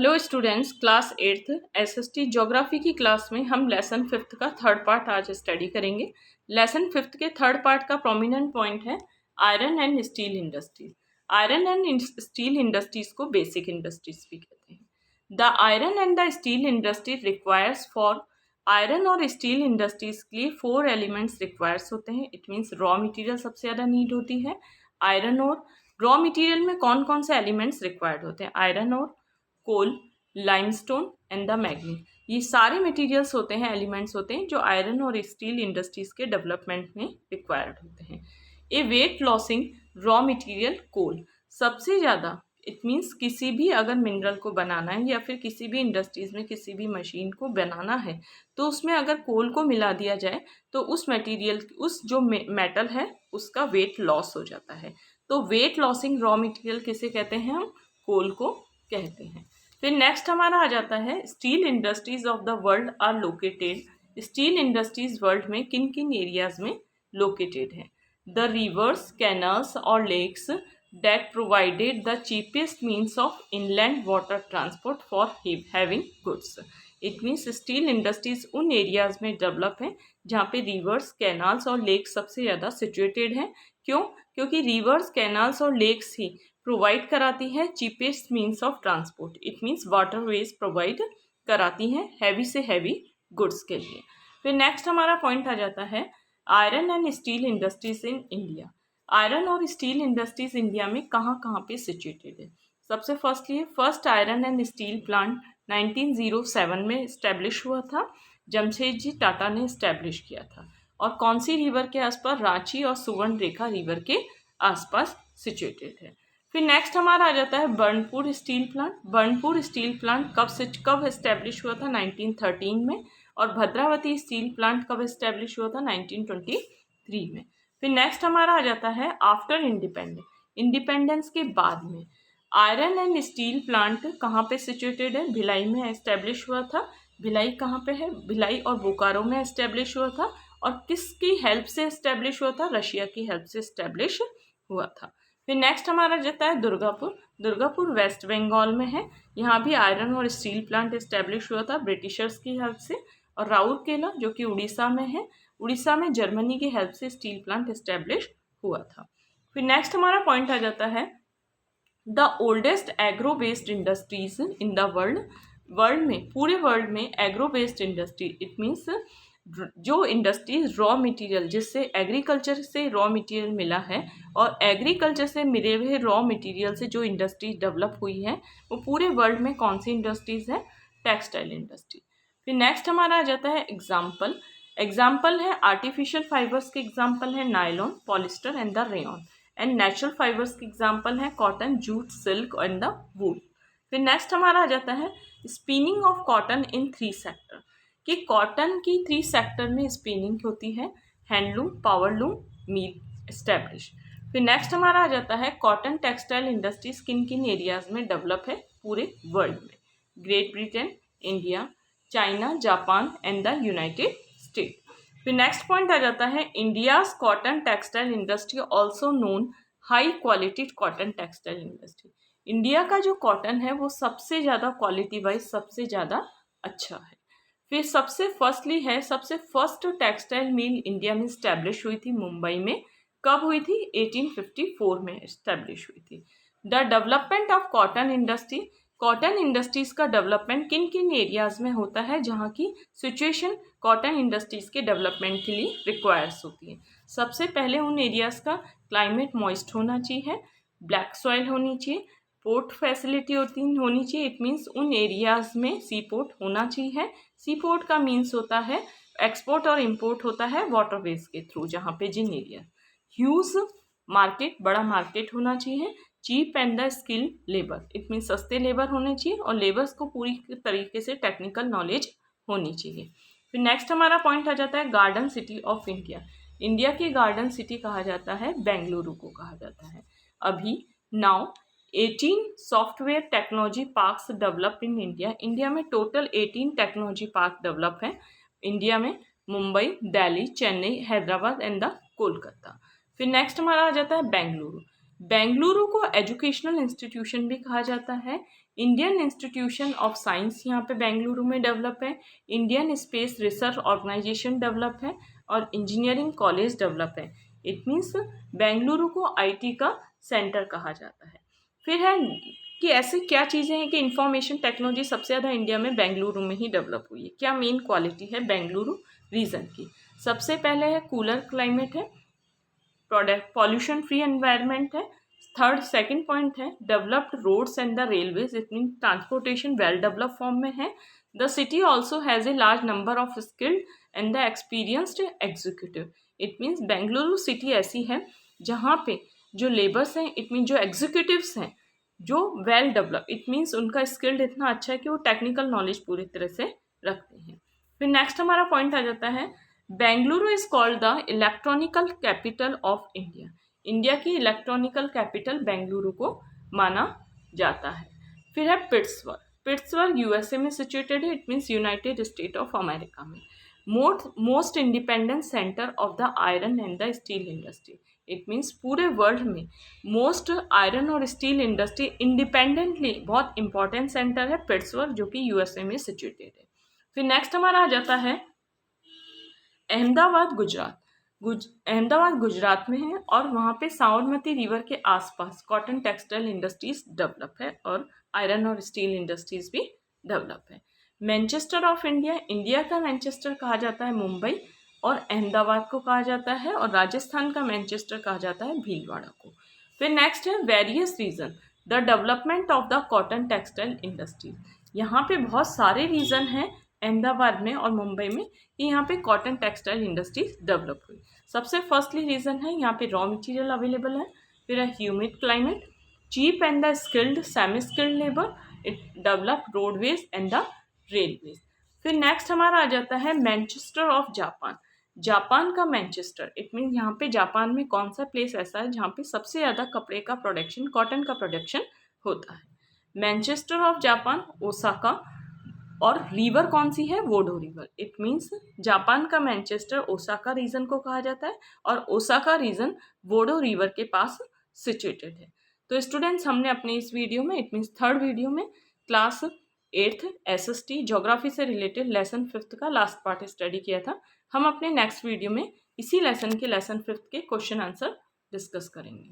Hello students, class 8th SST geography की class में हम लेसन 5th का थर्ड पार्ट आज स्टडी करेंगे। लेसन 5th के थर्ड पार्ट का प्रोमिनेंट पॉइंट है iron and steel industries. Iron and steel industries को बेसिक इंडस्ट्रीज भी कहते हैं। The iron and the steel industry requires for iron और स्टील इंडस्ट्रीज के लिए 4 एलिमेंट्स रिक्वायर्स होते हैं। इट मीन्स रॉ मटेरियल सबसे ज़्यादा नीड होती है। आयरन और रॉ मटेरियल में कौन कौन से एलिमेंट्स रिक्वायर्ड होते हैं? आयरन और कोल, लाइमस्टोन एंड द मैग्नीज। ये सारे मटेरियल्स होते हैं, एलिमेंट्स होते हैं जो आयरन और स्टील इंडस्ट्रीज के डेवलपमेंट में रिक्वायर्ड होते हैं। ए वेट लॉसिंग रॉ मटेरियल कोल सबसे ज़्यादा, इट मीन्स किसी भी अगर मिनरल को बनाना है या फिर किसी भी इंडस्ट्रीज में किसी भी मशीन को बनाना है तो उसमें अगर कोल को मिला दिया जाए तो उस मटेरियल, उस जो मेटल है उसका वेट लॉस हो जाता है। तो वेट लॉसिंग रॉ मटेरियल किसे कहते हैं? हम कोल को कहते हैं। फिर नेक्स्ट हमारा आ जाता है steel industries of the world are located. Steel industries world में किन किन एरियाज में लोकेटेड है? द रिवर्स, कैनल्स और lakes that provided the cheapest means of inland water transport for having goods. It means steel industries उन areas में develop हैं जहाँ पे रिवर्स, कैनाल्स और लेक्स सबसे ज़्यादा सिचुएटेड हैं। क्यों? क्योंकि रिवर्स, कैनाल्स और लेक्स ही प्रोवाइड कराती है cheapest means of transport. It means waterways provide कराती हैं हैवी से हैवी गुड्स के लिए। फिर नेक्स्ट हमारा पॉइंट आ जाता है iron and steel industries in India. Iron और स्टील इंडस्ट्रीज इंडिया में कहाँ कहाँ पे सिचुएटेड है? सबसे first iron and steel plant 1907 में इस्टेब्लिश हुआ था। जमशेदजी टाटा ने इस्टेब्लिश किया था। और कौन सी रिवर के आसपास? रांची और सुवर्ण रेखा रिवर के आसपास सिचुएटेड है। फिर नेक्स्ट हमारा आ जाता है Burnpur steel plant. Burnpur steel plant कब इस्टेब्लिश हुआ था? 1913 में। और भद्रावती स्टील प्लांट कब इस्टेब्लिश हुआ था? 1923 में। फिर नेक्स्ट हमारा आ जाता है आफ्टर इंडिपेंडेंस के बाद में आयरन एंड स्टील प्लांट कहाँ पे सिचुएटेड है? भिलाई में एस्टेब्लिश हुआ था। भिलाई कहाँ पे है? भिलाई और बोकारो में एस्टेब्लिश हुआ था। और किसकी हेल्प से एस्टेब्लिश हुआ था? रशिया की हेल्प से एस्टेब्लिश हुआ था। फिर नेक्स्ट हमारा जाता है दुर्गापुर। दुर्गापुर वेस्ट बंगाल में है। यहाँ भी आयरन और स्टील प्लांट एस्टेब्लिश हुआ था ब्रिटिशर्स की हेल्प से। और राउरकेला जो कि उड़ीसा में है, उड़ीसा में जर्मनी की हेल्प से स्टील प्लांट एस्टेब्लिश हुआ था। फिर नेक्स्ट हमारा पॉइंट आ जाता है the oldest agro based industries in the world में, पूरे वर्ल्ड में agro based industry, it means जो इंडस्ट्रीज रॉ मटेरियल, जिससे एग्रीकल्चर से रॉ मटेरियल मिला है और एग्रीकल्चर से मिले हुए रॉ मटेरियल से जो इंडस्ट्रीज डेवलप हुई है वो पूरे वर्ल्ड में कौन सी इंडस्ट्रीज है? Textile industry. फिर नेक्स्ट हमारा आ जाता है एग्जाम्पल है आर्टिफिशियल फाइबर्स के एग्जाम्पल है nylon, polyester and the rayon. And natural fibres के एग्जाम्पल है cotton, jute, silk and the वूल। फिर नेक्स्ट हमारा आ जाता है spinning of cotton in 3 sector, कि कॉटन की 3 सेक्टर में स्पिनिंग होती है, हैंडलूम, पावरलूम, मील एस्टेब्लिश। फिर नेक्स्ट हमारा आ जाता है कॉटन टेक्सटाइल इंडस्ट्रीज किन किन एरियाज में डेवलप है पूरे वर्ल्ड में? Great Britain, India, China, Japan and the United state. फिर नेक्स्ट पॉइंट आ जाता है India's cotton textile industry also known high quality cotton textile industry. India का जो कॉटन है वो सबसे ज़्यादा क्वालिटी वाइज सबसे ज़्यादा अच्छा है। फिर सबसे फर्स्ट टेक्सटाइल मिल इंडिया में स्टैब्लिश हुई थी मुंबई में। कब हुई थी? 1854 में स्टैब्लिश हुई थी। The development of cotton industry, cotton industries का डेवलपमेंट किन किन एरियाज में होता है जहाँ की सिचुएशन कॉटन इंडस्ट्रीज के डेवलपमेंट के लिए रिक्वायर्स होती है? सबसे पहले उन एरियाज का क्लाइमेट मॉइस्ट होना चाहिए, ब्लैक सॉइल होनी चाहिए, पोर्ट फैसिलिटी होनी चाहिए। इट मीन्स उन एरियाज में सी पोर्ट होना चाहिए। सी पोर्ट का मीन्स होता है एक्सपोर्ट और इम्पोर्ट होता है वाटरवेज के थ्रू, जहाँ पे जिन एरिया। ह्यूज मार्केट, बड़ा मार्केट होना चाहिए। Cheap and the skill labour, it means सस्ते लेबर होने चाहिए और लेबर्स को पूरी तरीके से टेक्निकल नॉलेज होनी चाहिए। फिर नेक्स्ट हमारा पॉइंट आ जाता है garden city of India. India की गार्डन सिटी कहा जाता है बेंगलुरु को कहा जाता है। अभी now 18 software technology parks develop in India. India में टोटल 18 टेक्नोलॉजी पार्क डेवलप हैं इंडिया में, मुंबई, दिल्ली, चेन्नई, हैदराबाद एंड द कोलकाता। फिर नेक्स्ट हमारा आ जाता है बेंगलुरु। बेंगलुरु को एजुकेशनल इंस्टीट्यूशन भी कहा जाता है। इंडियन इंस्टीट्यूशन ऑफ साइंस यहाँ पे बेंगलुरु में डेवलप है, Indian space research organisation develop है और इंजीनियरिंग कॉलेज डेवलप है। इट मीन्स बेंगलुरु को आईटी का सेंटर कहा जाता है। फिर है कि ऐसी क्या चीज़ें हैं कि इंफॉर्मेशन टेक्नोलॉजी सबसे ज़्यादा इंडिया में बेंगलुरु में ही डेवलप हुई है। क्या मेन क्वालिटी है बेंगलुरु रीजन की? सबसे पहले है कूलर क्लाइमेट है, प्रोडक्ट पॉल्यूशन फ्री एनवायरनमेंट है, सेकंड पॉइंट है developed roads and the railways, it mean transportation well develop form में है। The city also has a large number of skilled and the experienced executive. It means Bengaluru city ऐसी है जहाँ पे जो labours हैं, इट मीन जो एग्जीक्यूटिव्स हैं, जो वेल डेवलप, इट मीन्स उनका स्किल्ड इतना अच्छा है कि वो टेक्निकल नॉलेज पूरी तरह से रखते हैं। फिर नेक्स्ट हमारा पॉइंट आ जाता है Bengaluru is called the electronical capital of India. India की इलेक्ट्रॉनिकल कैपिटल बेंगलुरु को माना जाता है। फिर है पिट्सबर्ग। पिट्सबर्ग यूएसए में सिचुएटेड है, it means United State of America में। Most independent centre of the iron and the steel industry. It means पूरे वर्ल्ड में मोस्ट आयरन और स्टील इंडस्ट्री इंडिपेंडेंटली बहुत इंपॉर्टेंट सेंटर है पिट्सबर्ग, जो कि यूएसए में सिचुएटेड है। फिर नेक्स्ट हमारा आ जाता है अहमदाबाद, गुजरात। अहमदाबाद गुजरात में है और वहाँ पे साबरमती रिवर के आसपास कॉटन टेक्सटाइल इंडस्ट्रीज डेवलप है और आयरन और स्टील इंडस्ट्रीज भी डेवलप है। मैनचेस्टर ऑफ इंडिया, इंडिया का मैनचेस्टर कहा जाता है मुंबई, और अहमदाबाद को कहा जाता है, और राजस्थान का मैनचेस्टर कहा जाता है भीलवाड़ा को। फिर नेक्स्ट है various reason the development of the cotton textile industry. यहाँ पे बहुत सारे रीजन हैं अहमदाबाद में और मुंबई में कि यहाँ पे कॉटन टेक्सटाइल इंडस्ट्रीज डेवलप हुई। सबसे फर्स्टली रीज़न है यहाँ पे रॉ मटेरियल अवेलेबल है, फिर है humid climate, cheap and the skilled semi skilled labour, it develop roadways and the railways. फिर नेक्स्ट हमारा आ जाता है मैनचेस्टर ऑफ जापान। जापान का मैनचेस्टर, इट मीन यहाँ पे जापान में कौन सा प्लेस ऐसा है जहाँ पे सबसे ज़्यादा कपड़े का प्रोडक्शन, कॉटन का प्रोडक्शन होता है। मैनचेस्टर ऑफ जापान, ओसाका, और रिवर कौन सी है? Bodo river. It means Japan का मैनचेस्टर ओसाका रीजन को कहा जाता है और ओसाका रीजन वोडो रिवर के पास सिचुएटेड है। तो स्टूडेंट्स, हमने अपने इस वीडियो में, इट मीन्स थर्ड वीडियो में, क्लास 8th SST ज्योग्राफी से रिलेटेड लेसन 5th का लास्ट पार्ट स्टडी किया था। हम अपने नेक्स्ट वीडियो में इसी लेसन के लेसन 5th के क्वेश्चन आंसर डिस्कस करेंगे।